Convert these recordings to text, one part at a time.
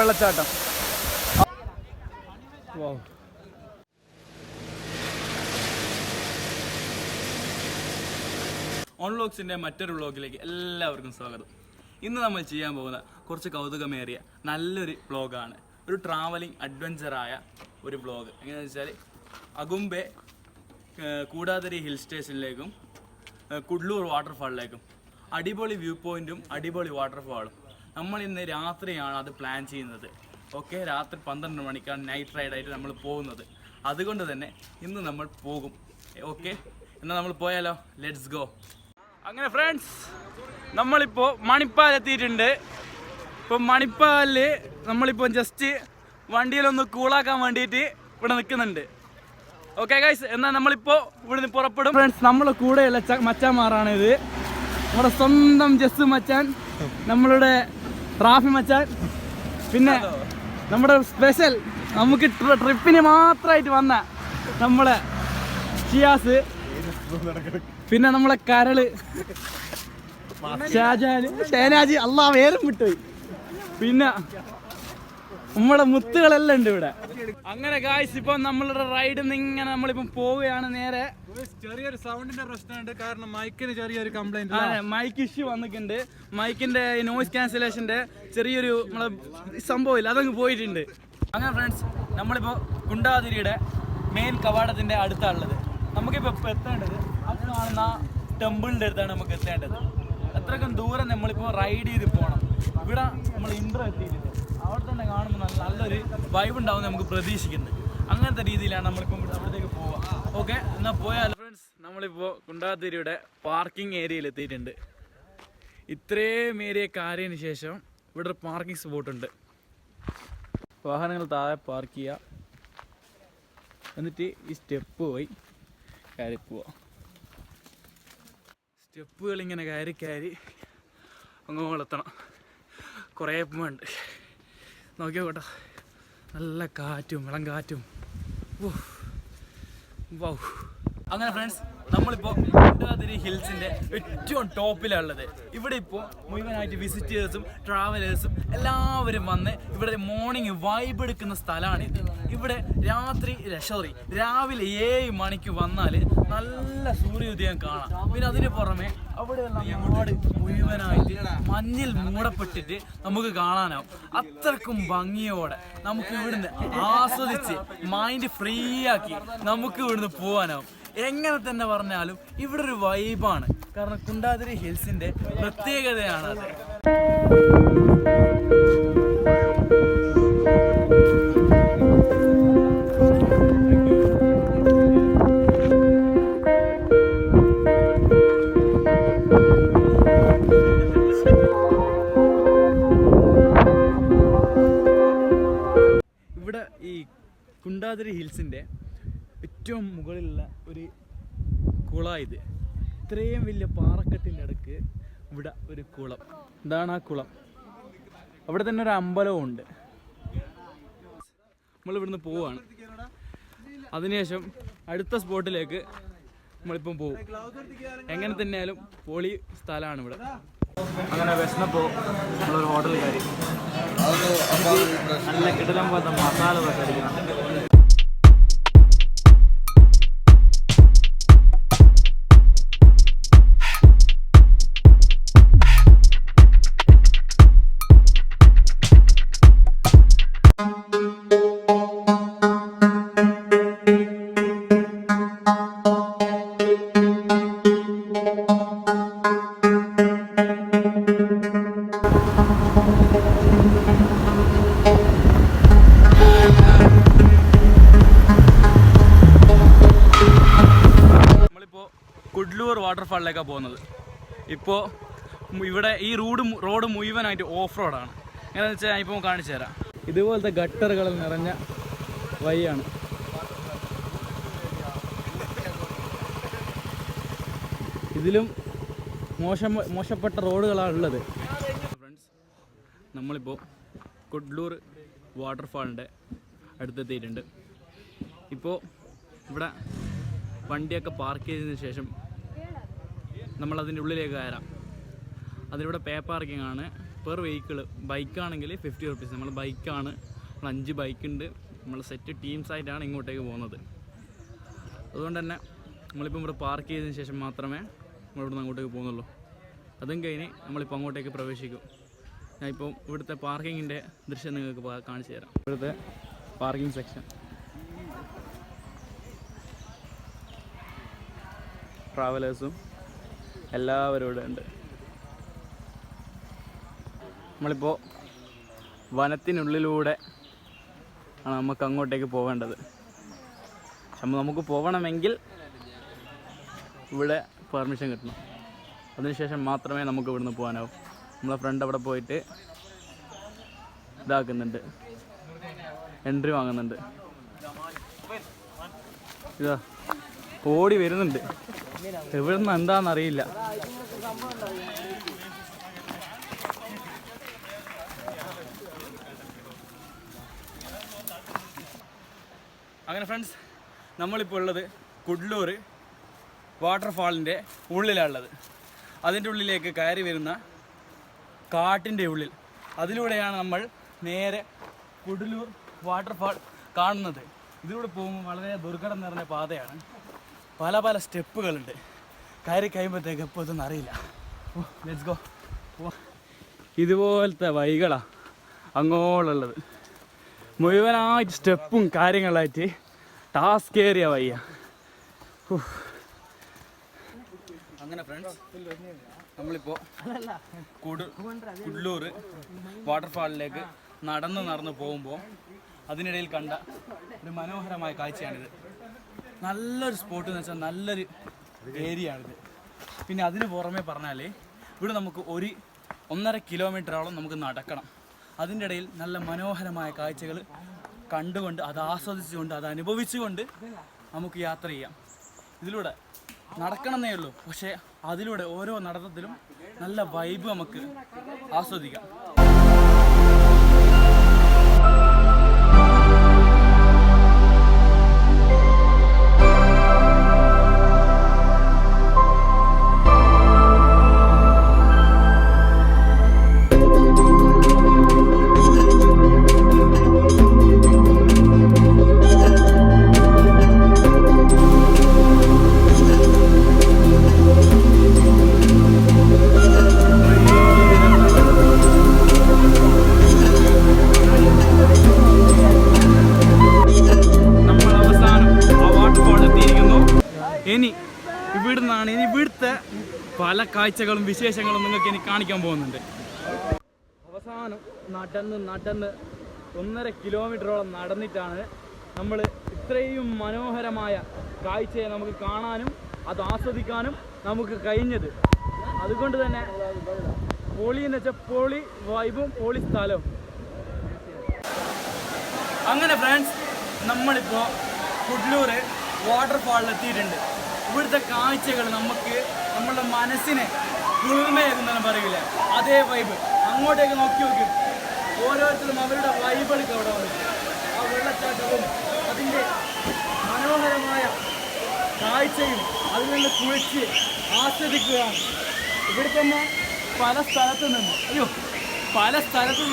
വെള്ളച്ചാട്ടം. ഓൺ വ്ലോഗ്സിൻ്റെ മറ്റൊരു വ്ലോഗിലേക്ക് എല്ലാവർക്കും സ്വാഗതം. ഇന്ന് നമ്മൾ ചെയ്യാൻ പോകുന്ന കുറച്ച് കൗതുകമേറിയ നല്ലൊരു വ്ലോഗാണ്. ഒരു ട്രാവലിംഗ് അഡ്വഞ്ചറായ ഒരു വ്ലോഗ്. എങ്ങനെയാണെന്ന് വെച്ചാൽ അഗുംബെ കൂടാതിരി ഹിൽ സ്റ്റേഷനിലേക്കും കുഡ്ലൂർ വാട്ടർഫാളിലേക്കും അടിപൊളി വ്യൂ പോയിൻറ്റും അടിപൊളി വാട്ടർഫാളും. നമ്മൾ ഇന്ന് രാത്രിയാണ് അത് പ്ലാൻ ചെയ്യുന്നത്. ഓക്കെ, രാത്രി 12 മണിക്കാണ് നൈറ്റ് റൈഡായിട്ട് നമ്മൾ പോകുന്നത്. അതുകൊണ്ട് തന്നെ ഇന്ന് നമ്മൾ പോകും. ഓക്കെ, എന്നാൽ നമ്മൾ പോയാലോ? Let's go. അങ്ങനെ ഫ്രണ്ട്സ്, നമ്മളിപ്പോൾ മണിപ്പാൽ എത്തിയിട്ടുണ്ട്. ഇപ്പം മണിപ്പാലിൽ നമ്മളിപ്പോൾ ജസ്റ്റ് വണ്ടിയിലൊന്ന് കൂളാക്കാൻ വേണ്ടിയിട്ട് ഇവിടെ നിൽക്കുന്നുണ്ട്. ഓക്കെ ഗൈസ്, എന്നാൽ നമ്മളിപ്പോൾ ഇവിടുന്ന് പുറപ്പെടും. ഫ്രണ്ട്സ്, നമ്മളെ കൂടെയുള്ള മച്ചാന്മാരാണ് ഇത്. നമ്മുടെ സ്വന്തം ജസ് മച്ചാൻ, നമ്മളുടെ റാഫി മച്ചാൻ, പിന്നെ നമ്മുടെ സ്പെഷ്യൽ നമുക്ക് ട്രിപ്പിന് മാത്രമായിട്ട് വന്ന നമ്മളെ ഷിയാസ്, പിന്നെ നമ്മളെ കരള് ഷാജാന്, ഷേനാജി, അല്ലാ വേരും വിട്ടുപോയി, പിന്നെ നമ്മുടെ മുത്തുകളെല്ലാം ഉണ്ട് ഇവിടെ. അങ്ങനെ ഗായ്സ്, ഇപ്പം നമ്മളുടെ റൈഡിൽ നിന്ന് ഇങ്ങനെ നമ്മളിപ്പം പോവുകയാണ്. നേരെ ചെറിയൊരു സൗണ്ടിന്റെ പ്രശ്നമുണ്ട്, കാരണം മൈക്കിന് ചെറിയൊരു കംപ്ലൈന്റ്. അതെ, മൈക്ക് ഇഷ്യൂ വന്നിട്ടുണ്ട്. മൈക്കിന്റെ നോയിസ് ക്യാൻസലേഷന്റെ ചെറിയൊരു നമ്മളെ സംഭവമില്ല, അതങ്ങ് പോയിട്ടുണ്ട്. അങ്ങനെ ഫ്രണ്ട്സ്, നമ്മളിപ്പോൾ കുണ്ടാതിരിയുടെ മെയിൻ കവാടത്തിന്റെ അടുത്താണുള്ളത്. നമുക്കിപ്പോൾ എത്തേണ്ടത് അത് കാണുന്ന ടെമ്പിളിന്റെ അടുത്താണ് നമുക്ക് എത്തേണ്ടത്. അത്രയ്ക്കും ദൂരം നമ്മളിപ്പോൾ റൈഡ് ചെയ്ത് പോകണം. ഇവിടെ നമ്മൾ ഇൻട്രോ എത്തിയിട്ടുണ്ട്. അവിടെ തന്നെ കാണുമ്പോൾ നല്ലൊരു വൈബ് ഉണ്ടാവും നമുക്ക് പ്രതീക്ഷിക്കുന്നത്. അങ്ങനത്തെ രീതിയിലാണ് നമ്മളിപ്പോൾ അവിടത്തേക്ക് പോവുക. ഓക്കെ, എന്നാൽ പോയാലോ ഫ്രണ്ട്സ്. നമ്മളിപ്പോൾ കുണ്ടാതിരിയുടെ പാർക്കിംഗ് ഏരിയയിൽ എത്തിയിട്ടുണ്ട്. ഇത്രയും ഏരിയ കാര്യത്തിന് ശേഷം ഇവിടെ ഒരു പാർക്കിംഗ് സ്പോട്ടുണ്ട്. വാഹനങ്ങൾ താഴെ പാർക്ക് ചെയ്യുക, എന്നിട്ട് ഈ സ്റ്റെപ്പ് പോയി കയറി പോവുക. സ്റ്റെപ്പുകൾ ഇങ്ങനെ കയറി അങ്ങോട്ടെത്തണം. കുറേ ഉണ്ട്, നോക്കിയോ കേട്ടോ, നല്ല കാറ്റും ഇളം കാറ്റും. വൗ. അങ്ങനെ ഫ്രണ്ട്സ്, നമ്മളിപ്പോൾ കുണ്ടാതിരി ഹിൽസിൻ്റെ ഏറ്റവും ടോപ്പിലുള്ളത്. ഇവിടെ ഇപ്പോൾ മുഴുവനായിട്ട് വിസിറ്റേഴ്സും ട്രാവലേഴ്സും എല്ലാവരും വന്ന് ഇവിടെ മോർണിംഗ് വൈബ് എടുക്കുന്ന സ്ഥലമാണിത്. ഇവിടെ രാവിലെ 7 മണിക്ക് വന്നാൽ നല്ല സൂര്യോദയം കാണാം. പിന്നെ അതിന് പുറമെ അവിടെയുള്ള നാട് മുഴുവനായിട്ട് മഞ്ഞിൽ മൂടപ്പെട്ടിട്ട് നമുക്ക് കാണാനാവും. അത്രക്കും ഭംഗിയോടെ നമുക്ക് ഇവിടുന്ന് ആസ്വദിച്ച് മൈൻഡ് ഫ്രീ ആക്കി നമുക്ക് ഇവിടുന്ന് പോകാനാവും. എങ്ങനെ തന്നെ പറഞ്ഞാലും ഇവിടെ ഒരു വൈബാണ്. കാരണം കുണ്ടാതിരി ഹിൽസിന്റെ പ്രത്യേകതയാണ് അത്. ഇവിടെ ഈ കുണ്ടാതിരി ഹിൽസിന്റെ ഏറ്റവും മുകളിലുള്ള ഒരു കുളമായത്. ഇത്രയും വലിയ പാറക്കെട്ടിൻ്റെ അടുക്ക് ഇവിടെ ഒരു കുളം. ഇതാണ് ആ കുളം. അവിടെ തന്നെ ഒരു അമ്പലവും ഉണ്ട്. നമ്മളിവിടുന്ന് പോവുകയാണ്. അതിനുശേഷം അടുത്ത സ്പോട്ടിലേക്ക് നമ്മളിപ്പം പോകും. എങ്ങനെ തന്നെയായാലും പൊളി സ്ഥലമാണ് ഇവിടെ. അങ്ങനെ വിശന്നപ്പോൾ നമ്മളൊരു ഹോട്ടലിൽ കയറി. നല്ല കിടലം പോലത്തെ മസാല ദോശ അടിക്കുന്നുണ്ട്. കുഡ്ലൂർ വാട്ടർഫാളിലേക്കാണ് പോകുന്നത്. ഇപ്പോൾ ഇവിടെ ഈ റോഡ് മുഴുവനായിട്ട് ഓഫ് റോഡാണ്. എങ്ങനെയാണെന്ന് വെച്ചാൽ ഞാൻ ഇപ്പോൾ കാണിച്ചു തരാം. ഇതുപോലത്തെ ഗട്ടറുകൾ നിറഞ്ഞ വഴിയാണ്. ഇതിലും മോശപ്പെട്ട റോഡുകളാണ് ഉള്ളത്. ഫ്രണ്ട്സ്, നമ്മളിപ്പോൾ കുഡ്ലൂർ വാട്ടർഫാളിൻ്റെ അടുത്തെത്തിയിട്ടുണ്ട്. ഇപ്പോൾ ഇവിടെ വണ്ടിയൊക്കെ പാർക്ക് ചെയ്തതിന് ശേഷം നമ്മളതിൻ്റെ ഉള്ളിലേക്ക് കയറാം. അതിലൂടെ പേ പാർക്കിംഗ് ആണ്. Per vehicle. ബൈക്കാണെങ്കിൽ 50 റുപ്പീസ്. നമ്മൾ ബൈക്കാണ്, നമ്മൾ 5 ബൈക്കുണ്ട്, നമ്മൾ സെറ്റ് ടീംസായിട്ടാണ് ഇങ്ങോട്ടേക്ക് പോകുന്നത്. അതുകൊണ്ട് തന്നെ നമ്മളിപ്പോൾ ഇവിടെ പാർക്ക് ചെയ്തതിന് ശേഷം മാത്രമേ നമ്മളിവിടുന്ന് അങ്ങോട്ടേക്ക് പോകുന്നുള്ളൂ. അതും കഴിഞ്ഞ് നമ്മളിപ്പോൾ അങ്ങോട്ടേക്ക് പ്രവേശിക്കും. ഞാനിപ്പോൾ ഇവിടുത്തെ പാർക്കിങ്ങിൻ്റെ ദൃശ്യം നിങ്ങൾക്ക് കാണിച്ചു തരാം. ഇവിടുത്തെ പാർക്കിംഗ് സെക്ഷൻ, ട്രാവലേഴ്സും എല്ലാവരും ഇവിടെ ഉണ്ട്. നമ്മളിപ്പോൾ വനത്തിനുള്ളിലൂടെ ആണ് നമുക്ക് അങ്ങോട്ടേക്ക് പോകേണ്ടത്. നമുക്ക് പോകണമെങ്കിൽ ഇവിടെ പെർമിഷൻ കിട്ടണം. അതിനുശേഷം മാത്രമേ നമുക്ക് ഇവിടുന്ന് പോകാനാവും. നമ്മളെ ഫ്രണ്ട് അവിടെ പോയിട്ട് ഇതാക്കുന്നുണ്ട്, എൻട്രി വാങ്ങുന്നുണ്ട്. ഇതാ ഓടി വരുന്നുണ്ട്, എവിടെ നിന്ന് എന്താണെന്നറിയില്ല. അങ്ങനെ ഫ്രണ്ട്സ്, നമ്മളിപ്പോൾ ഉള്ളത് കുഡ്ലൂർ വാട്ടർഫാളിൻ്റെ ഉള്ളിലാണുള്ളത്. അതിൻ്റെ ഉള്ളിലേക്ക് കയറി വരുന്ന കാട്ടിൻ്റെ ഉള്ളിൽ, അതിലൂടെയാണ് നമ്മൾ നേരെ കുഡ്ലൂർ വാട്ടർഫാൾ കാണുന്നത്. ഇതിലൂടെ പോകുമ്പോൾ വളരെ ദുർഘടം നിറഞ്ഞ പാതയാണ്, പല പല സ്റ്റെപ്പുകളുണ്ട്. കയറി കഴിയുമ്പോഴത്തേക്ക് എപ്പോൾ ഇതൊന്നും അറിയില്ല. Let's go. ഇതുപോലത്തെ വഴികളാണ് അങ്ങോട്ടുള്ളത്, മുഴുവനായിട്ട് സ്റ്റെപ്പും കാര്യങ്ങളായിട്ട് ടാസ്ക് ഏറിയ വയ്യ. അങ്ങനെ ഫ്രണ്ട്സ്, നമ്മളിപ്പോൾ കുഡ്ലൂർ വാട്ടർഫാളിലേക്ക് നടന്ന് പോകുമ്പോൾ അതിനിടയിൽ കണ്ട ഒരു മനോഹരമായ കാഴ്ചയാണിത്. നല്ലൊരു സ്പോട്ട് എന്ന് വെച്ചാൽ നല്ലൊരു ഏരിയ ആണിത്. പിന്നെ അതിന് പുറമെ പറഞ്ഞാൽ ഇവിടെ നമുക്ക് 1.5 കിലോമീറ്ററോളം നമുക്ക് നടക്കണം. അതിൻ്റെ ഇടയിൽ നല്ല മനോഹരമായ കാഴ്ചകൾ കണ്ടുകൊണ്ട്, അത് ആസ്വദിച്ചുകൊണ്ട്, അത് അനുഭവിച്ചുകൊണ്ട് നമുക്ക് യാത്ര ചെയ്യാം. ഇതിലൂടെ നടക്കണമെന്നേ ഉള്ളൂ, പക്ഷേ അതിലൂടെ ഓരോ നടത്തത്തിലും നല്ല വൈബ് നമുക്ക് ആസ്വദിക്കാം. ഇവിടുത്തെ പല കാഴ്ചകളും വിശേഷങ്ങളും നിങ്ങൾക്ക് ഇനി കാണിക്കാൻ പോകുന്നുണ്ട്. അവസാനം നടന്ന് 1.5 കിലോമീറ്ററോളം നടന്നിട്ടാണ് നമ്മൾ ഇത്രയും മനോഹരമായ കാഴ്ചയെ നമുക്ക് കാണാനും അത് ആസ്വദിക്കാനും നമുക്ക് കഴിഞ്ഞത്. അതുകൊണ്ട് തന്നെ പൊളി എന്ന് വെച്ചാൽ പൊളി വൈബും പൊളി സ്ഥലവും. അങ്ങനെ ഫ്രണ്ട്സ്, നമ്മളിപ്പോൾ കുഡ്ലൂർ വാട്ടർഫാളിൽ എത്തിയിട്ടുണ്ട്. ഇവിടുത്തെ കാഴ്ചകൾ നമുക്ക് നമ്മളുടെ മനസ്സിനെ കുളിർമയാകുന്നെന്ന് പറയില്ല, അതേ വൈബ്. അങ്ങോട്ടേക്ക് നോക്കി ഓരോരുത്തരും അവരുടെ വൈബ് എടുക്കുക. അവിടെ വന്നിട്ട് ആ വെള്ളച്ചാട്ടവും അതിൻ്റെ മനോഹരമായ കാഴ്ചയും അതിൽ നിന്ന് കുളിച്ച് ആസ്വദിക്കുകയാണ്. ഇവിടെ തന്നെ പല സ്ഥലത്തു നിന്ന്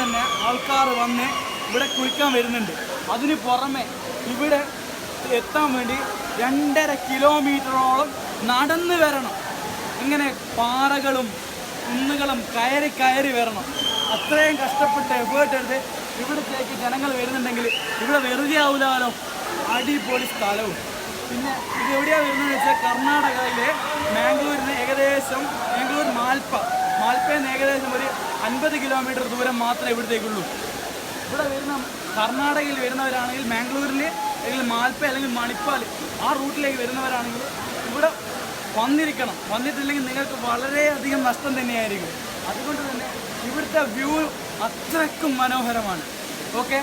തന്നെ ആൾക്കാർ വന്ന് ഇവിടെ കുളിക്കാൻ വരുന്നുണ്ട്. അതിന് പുറമെ ഇവിടെ എത്താൻ വേണ്ടി 2.5 കിലോമീറ്ററോളം നടന്ന് വരണം. ഇങ്ങനെ പാറകളും കുന്നുകളും കയറി വരണം. അത്രയും കഷ്ടപ്പെട്ട് എഫേർട്ട് എടുത്ത് ഇവിടത്തേക്ക് ജനങ്ങൾ വരുന്നുണ്ടെങ്കിൽ ഇവിടെ വെറുതെ ആവില്ലാലോ. അടിപൊളി സ്ഥലവും. പിന്നെ ഇത് എവിടെയാണ് വരുന്നതെന്ന് വെച്ചാൽ കർണാടകയിലെ മാംഗ്ലൂർ മാൽപ്പയിൽ നിന്ന് ഏകദേശം ഒരു 50 കിലോമീറ്റർ ദൂരം മാത്രമേ ഇവിടത്തേക്കുള്ളൂ. ഇവിടെ വരുന്ന കർണാടകയിൽ വരുന്നവരാണെങ്കിൽ മാംഗ്ലൂരിൽ അല്ലെങ്കിൽ മാൽപ്പ അല്ലെങ്കിൽ മണിപ്പാൽ ആ റൂട്ടിലേക്ക് വരുന്നവരാണെങ്കിൽ ഇവിടെ വന്നിട്ടില്ലെങ്കിൽ നിങ്ങൾക്ക് വളരെയധികം നഷ്ടം തന്നെയായിരിക്കും. അതുകൊണ്ട് തന്നെ ഇവിടുത്തെ വ്യൂ അത്രയ്ക്കും മനോഹരമാണ്. ഓക്കെ,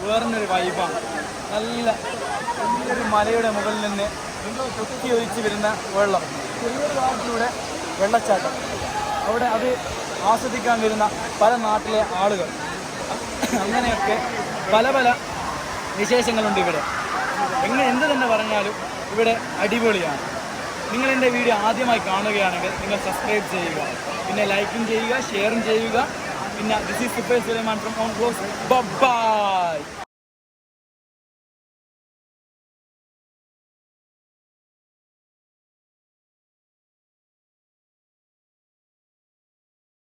വേറൊരു വൈബാണ്. നല്ലൊരു മലയുടെ മുകളിൽ നിന്ന് കുത്തി ഒലിച്ച് വരുന്ന വെള്ളം, ചെറിയൊരു ഭാഗത്തിലൂടെ വെള്ളച്ചാട്ടം, അവിടെ അത് ആസ്വദിക്കാൻ വരുന്ന പല നാട്ടിലെ ആളുകൾ, അങ്ങനെയൊക്കെ പല പല വിശേഷങ്ങളുണ്ട് ഇവിടെ. എന്ത് തന്നെ പറഞ്ഞാലും ഇവിടെ അടിപൊളിയാണ്. നിങ്ങൾ എൻ്റെ വീഡിയോ ആദ്യമായി കാണുകയാണെങ്കിൽ നിങ്ങൾ സബ്സ്ക്രൈബ് ചെയ്യുക, പിന്നെ ലൈക്കും ചെയ്യുക, ഷെയറും ചെയ്യുക. പിന്നെ this is Sufail Sulaiman from on vlogs. By.